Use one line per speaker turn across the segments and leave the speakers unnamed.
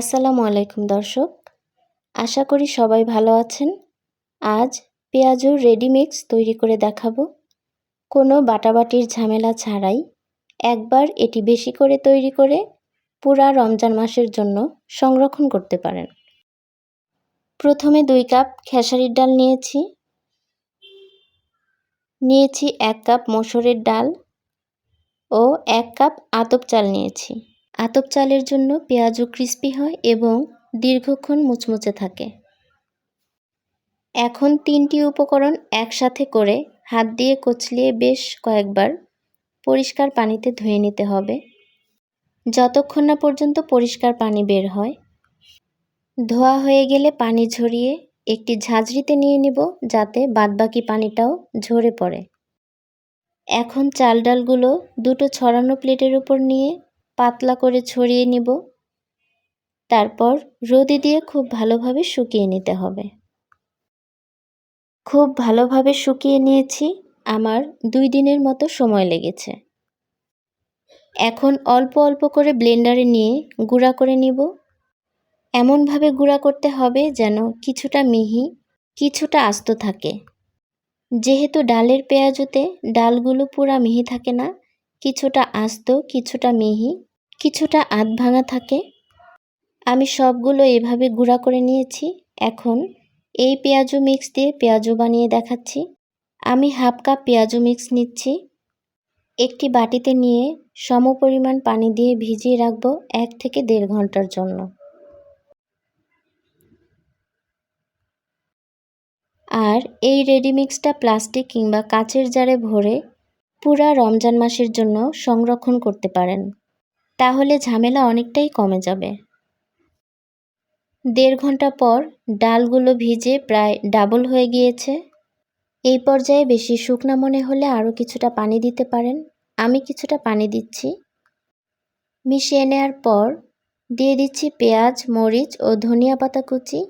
আসসালামু আলাইকুম দর্শক, আশা করি সবাই ভালো আছেন। আজ পেঁয়াজুর রেডি মিক্স তৈরি করে দেখাবো। কোনো বাটাবাটির ঝামেলা ছাড়াই একবার এটি বেশি করে তৈরি করে পুরা রমজান মাসের জন্য সংরক্ষণ করতে পারেন। প্রথমে 2 কাপ খেসারির ডাল নিয়েছি 1 কাপ মসুরের ডাল ও 1 কাপ আতপ চাল নিয়েছি। আতপ চালের জন্য পেঁয়াজু ক্রিস্পি হয় এবং দীর্ঘক্ষণ মুচমুচে থাকে। এখন 3টি উপকরণ একসাথে করে হাত দিয়ে কচলিয়ে বেশ কয়েকবার পরিষ্কার পানিতে ধুয়ে নিতে হবে, যতক্ষণ না পর্যন্ত পরিষ্কার পানি বের হয়। ধোয়া হয়ে গেলে পানি ঝরিয়ে একটি ঝাঁঝরিতে নিয়ে নিব, যাতে বাদবাকি পানিটাও ঝরে পড়ে। এখন চাল ডালগুলো দুটো ছড়ানো প্লেটের উপর নিয়ে পাতলা করে ছড়িয়ে নিব। তারপর রোদে দিয়ে খুব ভালোভাবে শুকিয়ে নিতে হবে। খুব ভালোভাবে শুকিয়ে নিয়েছি, আমার 2 দিনের মতো সময় লেগেছে। এখন অল্প অল্প করে ব্লেন্ডারে নিয়ে গুঁড়া করে নিব। এমনভাবে গুঁড়া করতে হবে যেন কিছুটা মিহি কিছুটা আস্ত থাকে। যেহেতু ডালের পেঁয়াজুতে ডালগুলো পুরা মিহি থাকে না, কিছুটা আস্ত কিছুটা মিহি কিছুটা আধ ভাঙা থাকে। আমি সবগুলো এভাবে গুঁড়া করে নিয়েছি। এখন এই পেঁয়াজু মিক্স দিয়ে পেঁয়াজু বানিয়ে দেখাচ্ছি। আমি 1/2 কাপ পেঁয়াজু মিক্স নিচ্ছি। একটি বাটিতে নিয়ে সমপরিমাণ পানি দিয়ে ভিজিয়ে রাখবো 1 থেকে 1.5 ঘন্টার জন্য। আর এই রেডি মিক্সটা প্লাস্টিক কিংবা কাচের জারে ভরে পুরা রমজান মাসের জন্য সংরক্ষণ করতে পারেন, তাহলে ঝামেলা অনেকটাই কমে যাবে। 1.5 ঘন্টা পর ডালগুলো ভিজে প্রায় ডাবল হয়ে গিয়েছে। এই পর্যায়ে বেশি শুকনা মনে হলে আরও কিছুটা পানি দিতে পারেন। আমি কিছুটা পানি দিচ্ছি। মিশিয়ে নেওয়ার পর দিয়ে দিচ্ছি পেঁয়াজ, মরিচ ও ধনিয়া পাতা কুচি।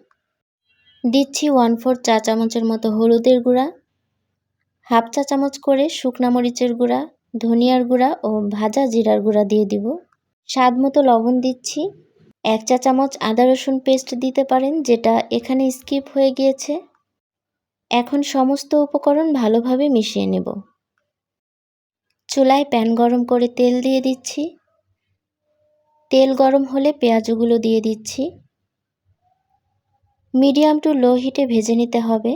দিচ্ছি 1/4 চা চামচের মতো হলুদের গুঁড়া, 1/2 চা চামচ করে শুকনা মরিচের গুঁড়া, ধনিয়ার গুঁড়া ও ভাজা জিরার গুঁড়া দিয়ে দিব। স্বাদ মতো লবণ দিচ্ছি। 1 চা চামচ আদা রসুন পেস্ট দিতে পারেন, যেটা এখানে স্কিপ হয়ে গিয়েছে। এখন সমস্ত উপকরণ ভালোভাবে মিশিয়ে নেব। চুলায় প্যান গরম করে তেল দিয়ে দিচ্ছি। তেল গরম হলে পেঁয়াজগুলো দিয়ে দিচ্ছি। মিডিয়াম টু লো হিটে ভেজে নিতে হবে।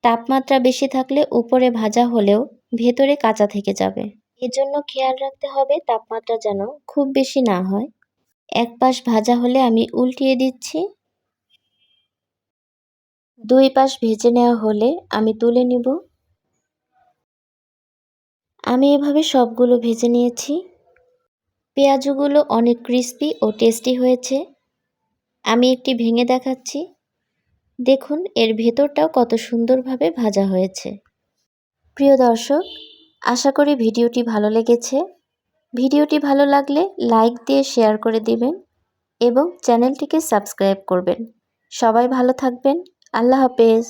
তাপমাত্রা বেশি থাকলে উপরে ভাজা হলেও ভেতরে কাঁচা থেকে যাবে। এজন্য খেয়াল রাখতে হবে তাপমাত্রা যেন খুব বেশি না হয়। এক পাশ ভাজা হলে আমি উল্টিয়ে দিচ্ছি। 2 পাশ ভেজে নেওয়া হলে আমি তুলে নিব। আমি এভাবে সবগুলো ভেজে নিয়েছি। পেঁয়াজগুলো অনেক ক্রিস্পি ও টেস্টি হয়েছে। আমি একটি ভেঙে দেখাচ্ছি। দেখুন এর ভেতরটাও কত সুন্দরভাবে ভাজা হয়েছে। প্রিয় দর্শক, আশা করি ভিডিওটি ভালো লেগেছে। ভিডিওটি ভালো লাগলে লাইক দিয়ে শেয়ার করে দিবেন এবং চ্যানেলটিকে সাবস্ক্রাইব করবেন। সবাই ভালো থাকবেন। আল্লাহ হাফেজ।